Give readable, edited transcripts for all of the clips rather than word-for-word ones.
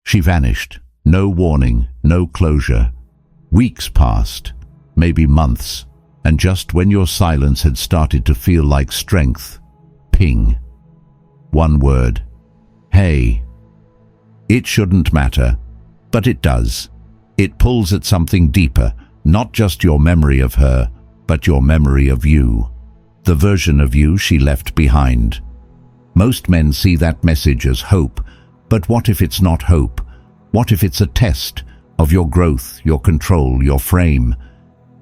She vanished. No warning, no closure. Weeks passed, maybe months, and just when your silence had started to feel like strength, ping. One word. Hey. It shouldn't matter, but it does. It pulls at something deeper, not just your memory of her, but your memory of you, the version of you she left behind. Most men see that message as hope, but what if it's not hope? What if it's a test of your growth, your control, your frame?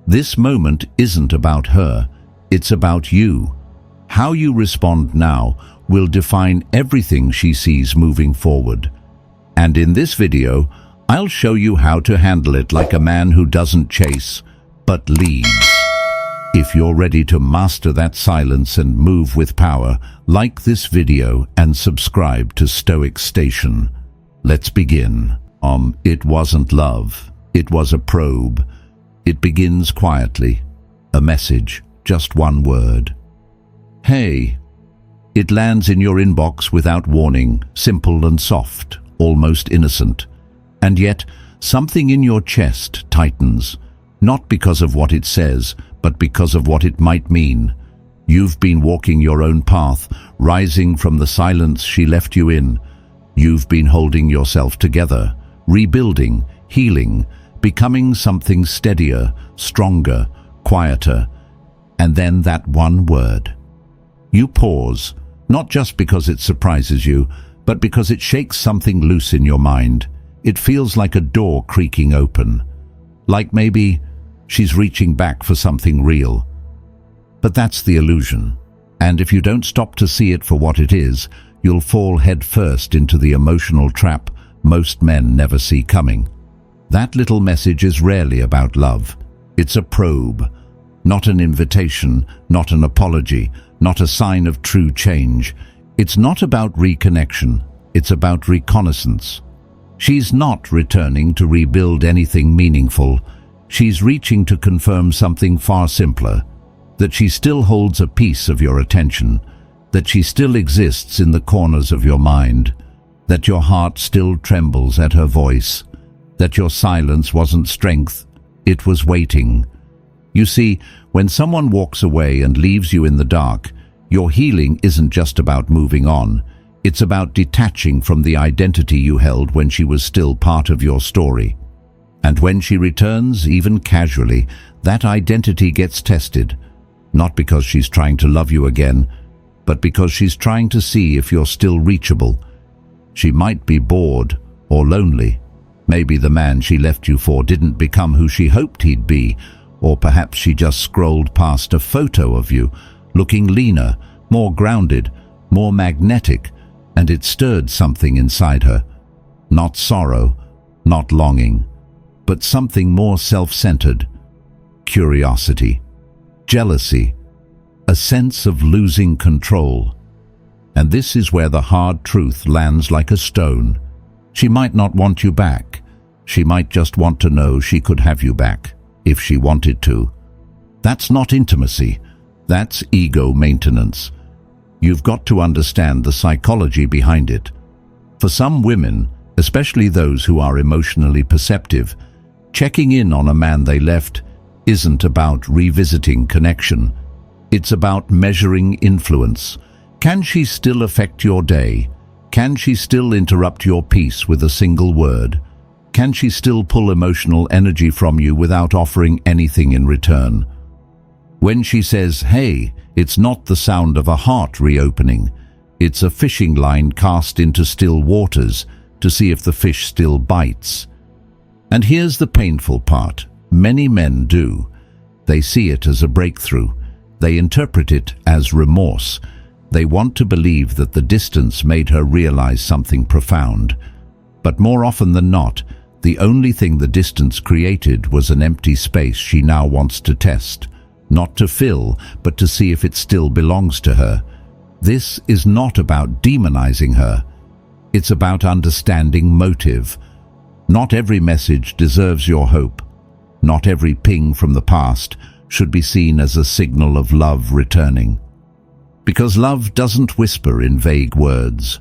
This moment isn't about her, it's about you. How you respond now will define everything she sees moving forward. And in this video, I'll show you how to handle it like a man who doesn't chase, but leads. If you're ready to master that silence and move with power, like this video and subscribe to Stoic Station. Let's begin. It wasn't love. It was a probe. It begins quietly. A message, just one word. Hey. It lands in your inbox without warning, simple and soft, almost innocent. And yet, something in your chest tightens, not because of what it says, but because of what it might mean. You've been walking your own path, rising from the silence she left you in. You've been holding yourself together, rebuilding, healing, becoming something steadier, stronger, quieter. And then that one word. You pause, not just because it surprises you, but because it shakes something loose in your mind. It feels like a door creaking open. Like maybe she's reaching back for something real. But that's the illusion. And if you don't stop to see it for what it is, you'll fall headfirst into the emotional trap most men never see coming. That little message is rarely about love. It's a probe, not an invitation, not an apology, not a sign of true change. It's not about reconnection, it's about reconnaissance. She's not returning to rebuild anything meaningful. She's reaching to confirm something far simpler, that she still holds a piece of your attention, that she still exists in the corners of your mind, that your heart still trembles at her voice, that your silence wasn't strength, it was waiting. You see, when someone walks away and leaves you in the dark, your healing isn't just about moving on. It's about detaching from the identity you held when she was still part of your story. And when she returns, even casually, that identity gets tested, not because she's trying to love you again, but because she's trying to see if you're still reachable. She might be bored or lonely. Maybe the man she left you for didn't become who she hoped he'd be, or perhaps she just scrolled past a photo of you, looking leaner, more grounded, more magnetic, and it stirred something inside her. Not sorrow, not longing, but something more self-centered. Curiosity, jealousy, a sense of losing control. And this is where the hard truth lands like a stone. She might not want you back. She might just want to know she could have you back, if she wanted to. That's not intimacy. That's ego maintenance. You've got to understand the psychology behind it. For some women, especially those who are emotionally perceptive, checking in on a man they left isn't about revisiting connection. It's about measuring influence. Can she still affect your day? Can she still interrupt your peace with a single word? Can she still pull emotional energy from you without offering anything in return? When she says, hey, it's not the sound of a heart reopening. It's a fishing line cast into still waters to see if the fish still bites. And here's the painful part. Many men do. They see it as a breakthrough. They interpret it as remorse. They want to believe that the distance made her realize something profound. But more often than not, the only thing the distance created was an empty space she now wants to test. Not to fill, but to see if it still belongs to her. This is not about demonizing her. It's about understanding motive. Not every message deserves your hope. Not every ping from the past should be seen as a signal of love returning. Because love doesn't whisper in vague words.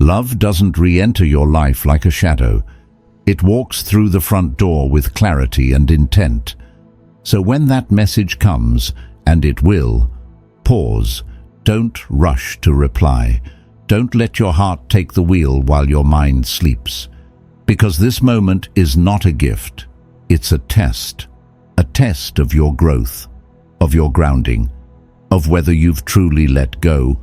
Love doesn't re-enter your life like a shadow. It walks through the front door with clarity and intent. So when that message comes, and it will, pause. Don't rush to reply. Don't let your heart take the wheel while your mind sleeps. Because this moment is not a gift. It's a test of your growth, of your grounding, of whether you've truly let go,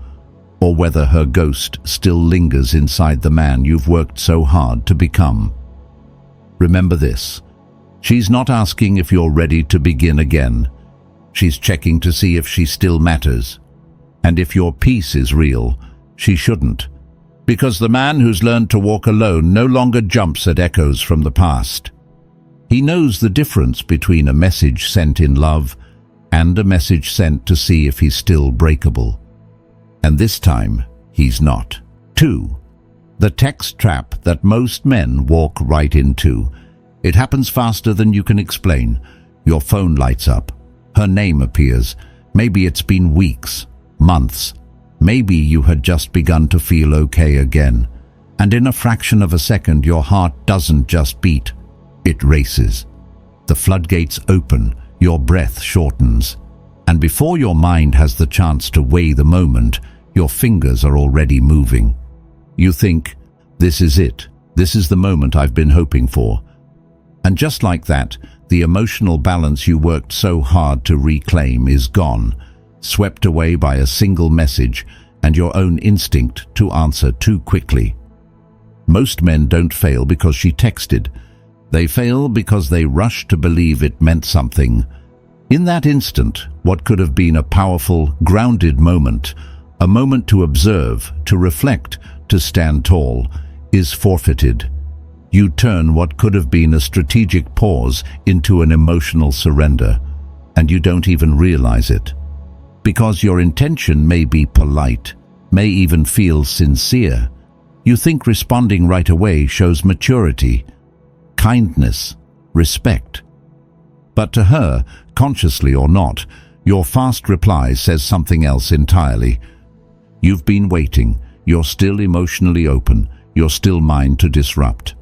or whether her ghost still lingers inside the man you've worked so hard to become. Remember this: she's not asking if you're ready to begin again. She's checking to see if she still matters. And if your peace is real, she shouldn't. Because the man who's learned to walk alone no longer jumps at echoes from the past. He knows the difference between a message sent in love and a message sent to see if he's still breakable. And this time, he's not. 2. The text trap that most men walk right into. It happens faster than you can explain. Your phone lights up. Her name appears. Maybe it's been weeks, months. Maybe you had just begun to feel okay again. And in a fraction of a second, your heart doesn't just beat. It races. The floodgates open. Your breath shortens. And before your mind has the chance to weigh the moment, your fingers are already moving. You think, this is it. This is the moment I've been hoping for. And just like that, the emotional balance you worked so hard to reclaim is gone, swept away by a single message and your own instinct to answer too quickly. Most men don't fail because she texted. They fail because they rush to believe it meant something. In that instant, what could have been a powerful, grounded moment, a moment to observe, to reflect, to stand tall, is forfeited. You turn what could have been a strategic pause into an emotional surrender, and you don't even realize it. Because your intention may be polite, may even feel sincere, you think responding right away shows maturity, kindness, respect. But to her, consciously or not, your fast reply says something else entirely. You've been waiting, you're still emotionally open, you're still mine to disrupt.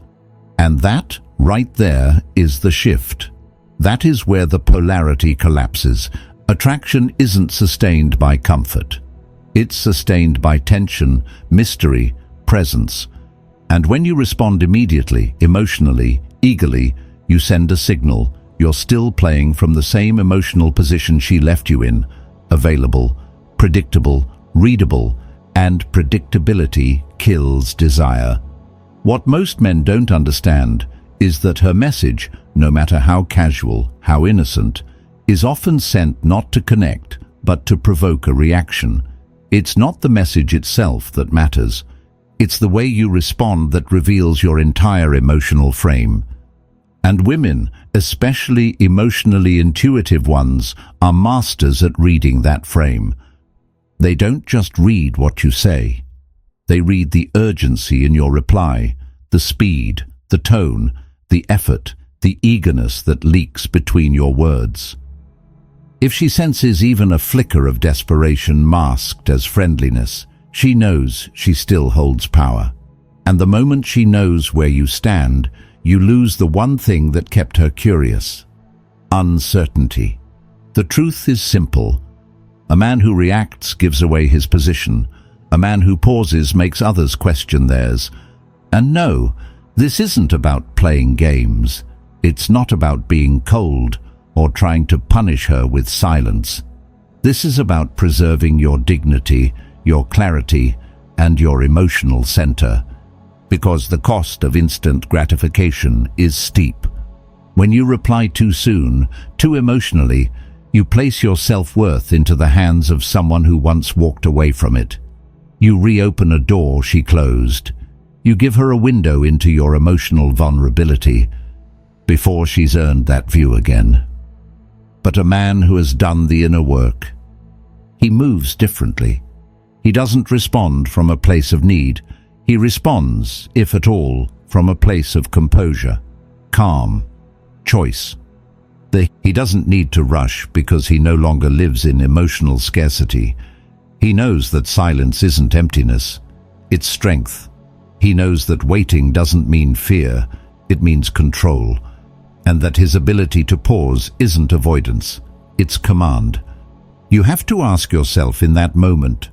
And that, right there, is the shift. That is where the polarity collapses. Attraction isn't sustained by comfort. It's sustained by tension, mystery, presence. And when you respond immediately, emotionally, eagerly, you send a signal. You're still playing from the same emotional position she left you in, available, predictable, readable, and predictability kills desire. What most men don't understand is that her message, no matter how casual, how innocent, is often sent not to connect, but to provoke a reaction. It's not the message itself that matters. It's the way you respond that reveals your entire emotional frame. And women, especially emotionally intuitive ones, are masters at reading that frame. They don't just read what you say. They read the urgency in your reply, the speed, the tone, the effort, the eagerness that leaks between your words. If she senses even a flicker of desperation masked as friendliness, she knows she still holds power. And the moment she knows where you stand, you lose the one thing that kept her curious: uncertainty. The truth is simple. A man who reacts gives away his position. A man who pauses makes others question theirs. And no, this isn't about playing games. It's not about being cold or trying to punish her with silence. This is about preserving your dignity, your clarity, and your emotional center. Because the cost of instant gratification is steep. When you reply too soon, too emotionally, you place your self-worth into the hands of someone who once walked away from it. You reopen a door she closed. You give her a window into your emotional vulnerability before she's earned that view again. But a man who has done the inner work, he moves differently. He doesn't respond from a place of need. He responds, if at all, from a place of composure, calm, choice. He doesn't need to rush because he no longer lives in emotional scarcity. He knows that silence isn't emptiness, it's strength. He knows that waiting doesn't mean fear, it means control, and that his ability to pause isn't avoidance, it's command. You have to ask yourself in that moment,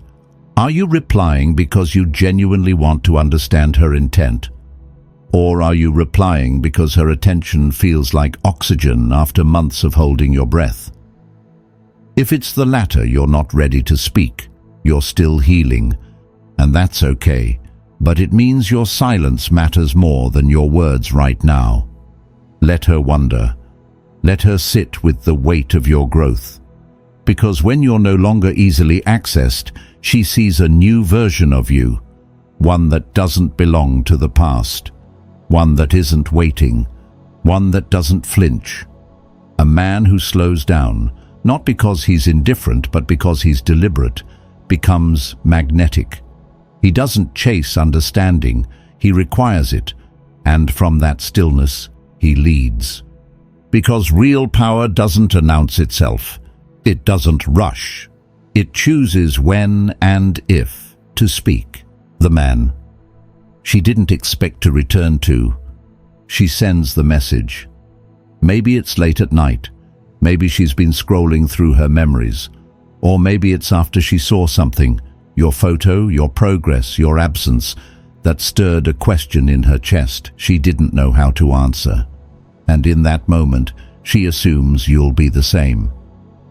are you replying because you genuinely want to understand her intent? Or are you replying because her attention feels like oxygen after months of holding your breath? If it's the latter, you're not ready to speak. You're still healing, and that's okay, but it means your silence matters more than your words right now. Let her wonder. Let her sit with the weight of your growth. Because when you're no longer easily accessed, she sees a new version of you, one that doesn't belong to the past, one that isn't waiting, one that doesn't flinch. A man who slows down, not because he's indifferent but because he's deliberate, becomes magnetic. He doesn't chase understanding, he requires it, and from that stillness, he leads. Because real power doesn't announce itself. It doesn't rush. It chooses when and if to speak. The man she didn't expect to return to. She sends the message. Maybe it's late at night. Maybe she's been scrolling through her memories. Or maybe it's after she saw something, your photo, your progress, your absence, that stirred a question in her chest she didn't know how to answer. And in that moment, she assumes you'll be the same.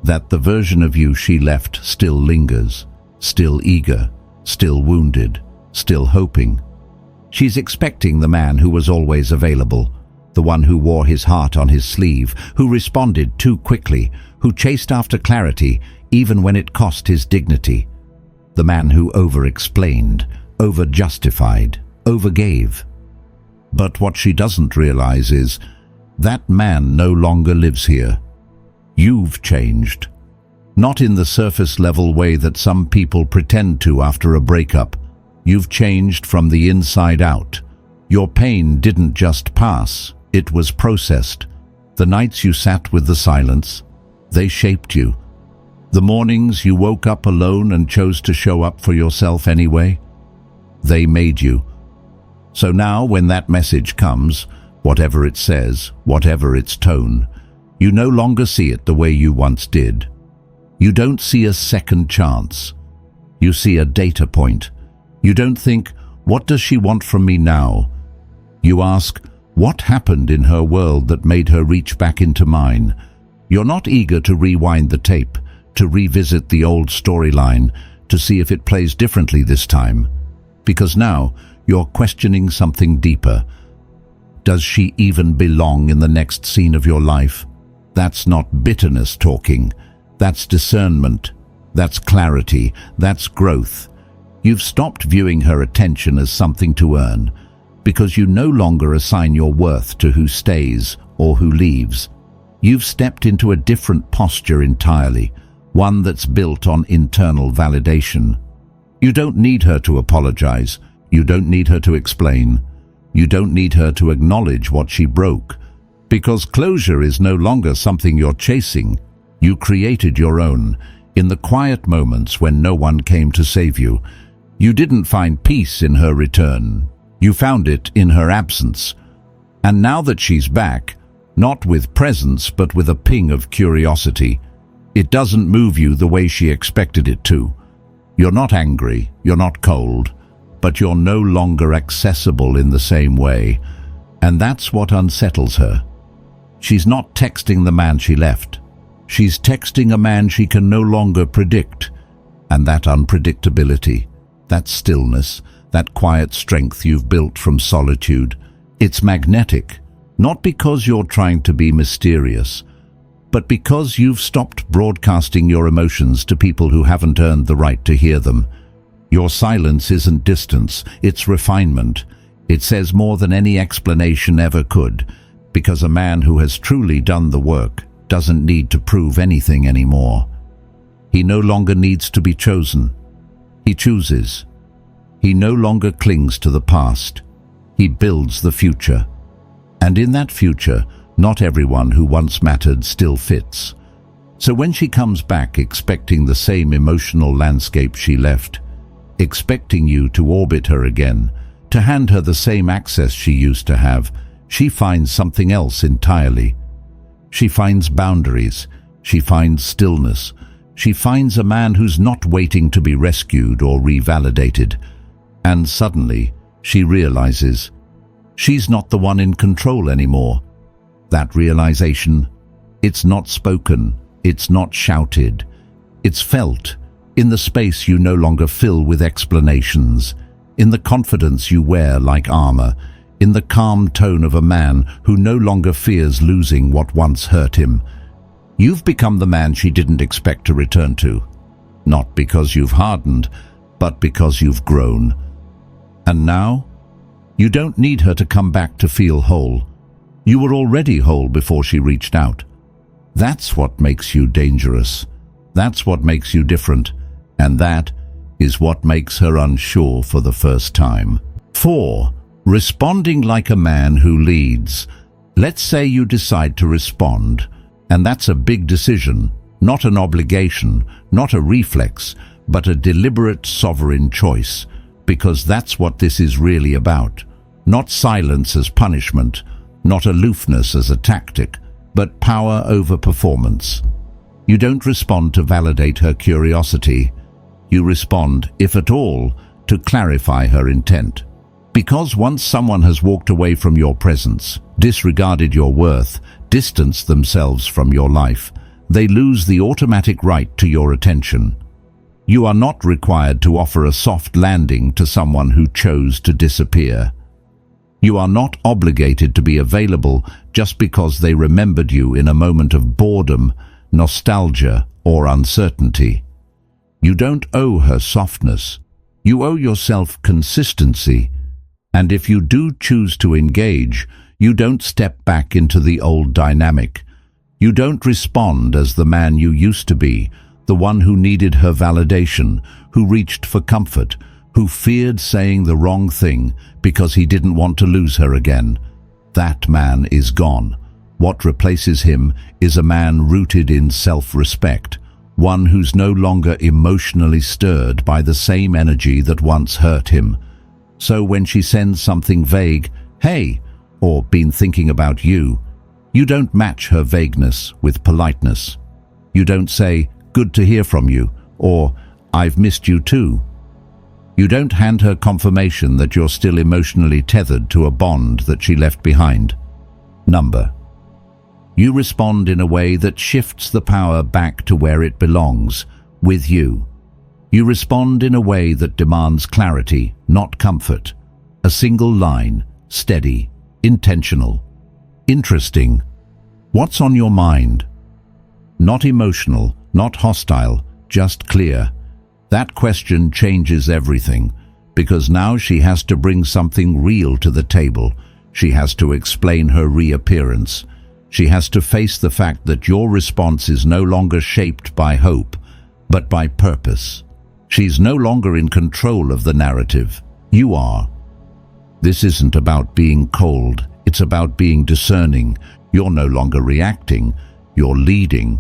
That the version of you she left still lingers, still eager, still wounded, still hoping. She's expecting the man who was always available, the one who wore his heart on his sleeve, who responded too quickly, who chased after clarity even when it cost his dignity. The man who over-explained, over-justified, over-gave. But what she doesn't realize is that man no longer lives here. You've changed. Not in the surface-level way that some people pretend to after a breakup. You've changed from the inside out. Your pain didn't just pass, it was processed. The nights you sat with the silence, they shaped you. The mornings you woke up alone and chose to show up for yourself anyway, they made you. So now when that message comes, whatever it says, whatever its tone, you no longer see it the way you once did. You don't see a second chance. You see a data point. You don't think, what does she want from me now? You ask, what happened in her world that made her reach back into mine? You're not eager to rewind the tape, to revisit the old storyline, to see if it plays differently this time. Because now you're questioning something deeper. Does she even belong in the next scene of your life? That's not bitterness talking. That's discernment. That's clarity. That's growth. You've stopped viewing her attention as something to earn, because you no longer assign your worth to who stays or who leaves. You've stepped into a different posture entirely, one that's built on internal validation. You don't need her to apologize. You don't need her to explain. You don't need her to acknowledge what she broke, because closure is no longer something you're chasing. You created your own, in the quiet moments when no one came to save you. You didn't find peace in her return. You found it in her absence. And now that she's back, not with presence but with a ping of curiosity, it doesn't move you the way she expected it to. You're not angry, you're not cold, but you're no longer accessible in the same way. And that's what unsettles her. She's not texting the man she left. She's texting a man she can no longer predict. And that unpredictability, that stillness, that quiet strength you've built from solitude, it's magnetic, not because you're trying to be mysterious, but because you've stopped broadcasting your emotions to people who haven't earned the right to hear them. Your silence isn't distance, it's refinement. It says more than any explanation ever could, because a man who has truly done the work doesn't need to prove anything anymore. He no longer needs to be chosen. He chooses. He no longer clings to the past. He builds the future. And in that future, not everyone who once mattered still fits. So when she comes back expecting the same emotional landscape she left, expecting you to orbit her again, To hand her the same access she used to have, she finds something else entirely. She finds boundaries. She finds stillness. She finds a man who's not waiting to be rescued or revalidated. And suddenly, she realizes she's not the one in control anymore. That realization, it's not spoken, it's not shouted, it's felt in the space you no longer fill with explanations, in the confidence you wear like armor, in the calm tone of a man who no longer fears losing what once hurt him. You've become the man she didn't expect to return to, not because you've hardened, but because you've grown. And now, you don't need her to come back to feel whole. You were already whole before she reached out. That's what makes you dangerous. That's what makes you different. And that is what makes her unsure for the first time. 4. Responding like a man who leads. Let's say you decide to respond, and that's a big decision, not an obligation, not a reflex, but a deliberate sovereign choice, because that's what this is really about. Not silence as punishment, not aloofness as a tactic, but power over performance. You don't respond to validate her curiosity. You respond, if at all, to clarify her intent. Because once someone has walked away from your presence, disregarded your worth, distanced themselves from your life, they lose the automatic right to your attention. You are not required to offer a soft landing to someone who chose to disappear. You are not obligated to be available just because they remembered you in a moment of boredom, nostalgia, or uncertainty. You don't owe her softness. You owe yourself consistency. And if you do choose to engage, you don't step back into the old dynamic. You don't respond as the man you used to be, the one who needed her validation, who reached for comfort, who feared saying the wrong thing because he didn't want to lose her again. That man is gone. What replaces him is a man rooted in self-respect, one who's no longer emotionally stirred by the same energy that once hurt him. So when she sends something vague, "Hey," or "been thinking about you," you don't match her vagueness with politeness. You don't say, "Good to hear from you," or "I've missed you too." You don't hand her confirmation that you're still emotionally tethered to a bond that she left behind. You respond in a way that shifts the power back to where it belongs, with you. You respond in a way that demands clarity, not comfort. A single line, steady, intentional. Interesting. What's on your mind? Not emotional, not hostile, just clear. That question changes everything, because now she has to bring something real to the table. She has to explain her reappearance. She has to face the fact that your response is no longer shaped by hope, but by purpose. She's no longer in control of the narrative. You are. This isn't about being cold. It's about being discerning. You're no longer reacting. You're leading.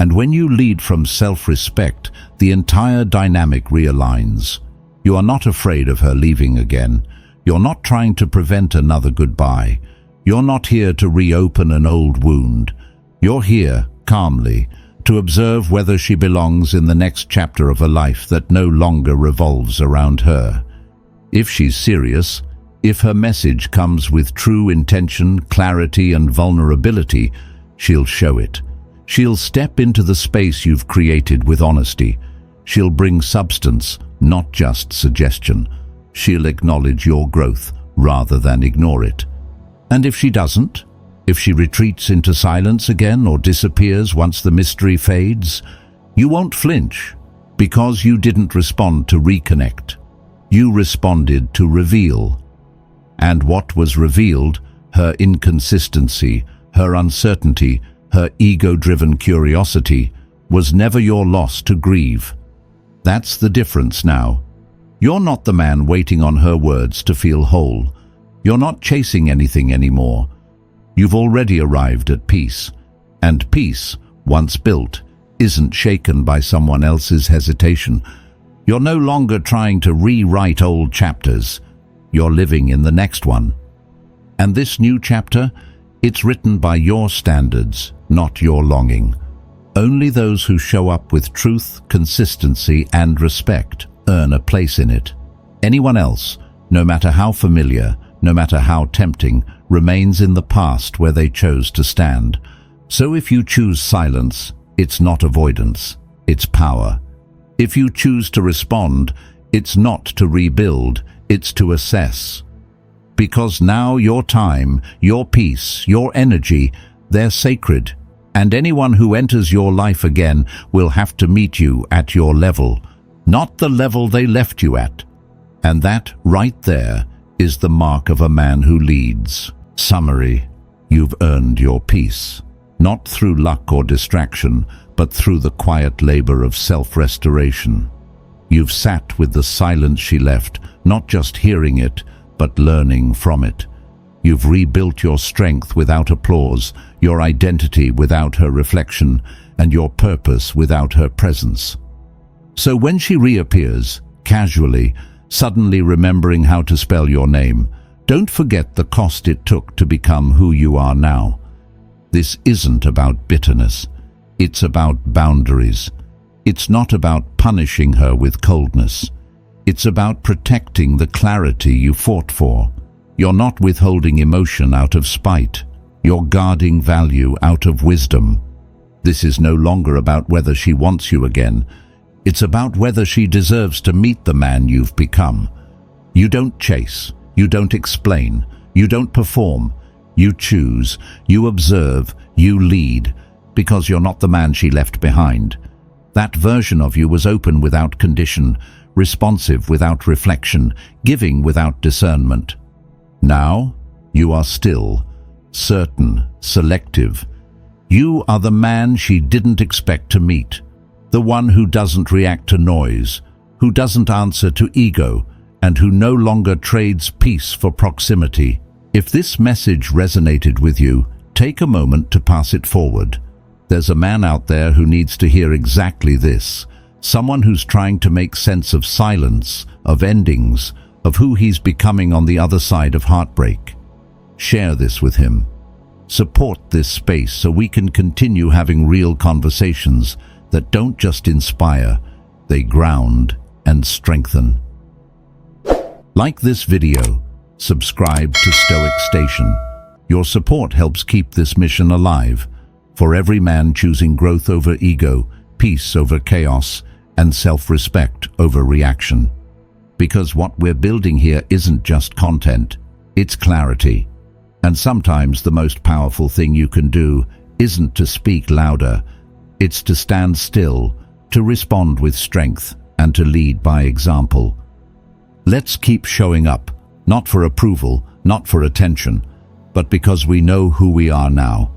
And when you lead from self-respect, the entire dynamic realigns. You are not afraid of her leaving again. You're not trying to prevent another goodbye. You're not here to reopen an old wound. You're here, calmly, to observe whether she belongs in the next chapter of a life that no longer revolves around her. If she's serious, if her message comes with true intention, clarity, and vulnerability, she'll show it. She'll step into the space you've created with honesty. She'll bring substance, not just suggestion. She'll acknowledge your growth rather than ignore it. And if she doesn't, if she retreats into silence again or disappears once the mystery fades, you won't flinch, because you didn't respond to reconnect. You responded to reveal. And what was revealed, her inconsistency, her uncertainty, her ego-driven curiosity, was never your loss to grieve. That's the difference now. You're not the man waiting on her words to feel whole. You're not chasing anything anymore. You've already arrived at peace. And peace, once built, isn't shaken by someone else's hesitation. You're no longer trying to rewrite old chapters. you're living in the next one. And this new chapter, it's written by your standards, not your longing. Only those who show up with truth, consistency, and respect earn a place in it. Anyone else, no matter how familiar, no matter how tempting, remains in the past where they chose to stand. So if you choose silence, it's not avoidance, it's power. If you choose to respond, it's not to rebuild, it's to assess. Because now your time, your peace, your energy, they're sacred, and anyone who enters your life again will have to meet you at your level, not the level they left you at. And that, right there, is the mark of a man who leads. Summary: you've earned your peace, not through luck or distraction, but through the quiet labor of self-restoration. You've sat with the silence she left, not just hearing it, but learning from it. You've rebuilt your strength without applause, your identity without her reflection, and your purpose without her presence. So when she reappears, casually, suddenly remembering how to spell your name, don't forget the cost it took to become who you are now. This isn't about bitterness. It's about boundaries. It's not about punishing her with coldness. It's about protecting the clarity you fought for. You're not withholding emotion out of spite. You're guarding value out of wisdom. This is no longer about whether she wants you again. It's about whether she deserves to meet the man you've become. You don't chase. You don't explain. You don't perform. You choose. You observe. You lead. Because you're not the man she left behind. That version of you was open without condition, responsive without reflection, giving without discernment. Now, you are still, certain, selective. You are the man she didn't expect to meet, the one who doesn't react to noise, who doesn't answer to ego, and who no longer trades peace for proximity. If this message resonated with you, take a moment to pass it forward. There's a man out there who needs to hear exactly this, someone who's trying to make sense of silence, of endings, of who he's becoming on the other side of heartbreak. Share this with him. Support this space so we can continue having real conversations that don't just inspire, they ground and strengthen. Like this video, subscribe to Stoic Station. Your support helps keep this mission alive. For every man choosing growth over ego, peace over chaos, and self-respect over reaction. Because what we're building here isn't just content, it's clarity. And sometimes the most powerful thing you can do isn't to speak louder, it's to stand still, to respond with strength, and to lead by example. Let's keep showing up, not for approval, not for attention, but because we know who we are now.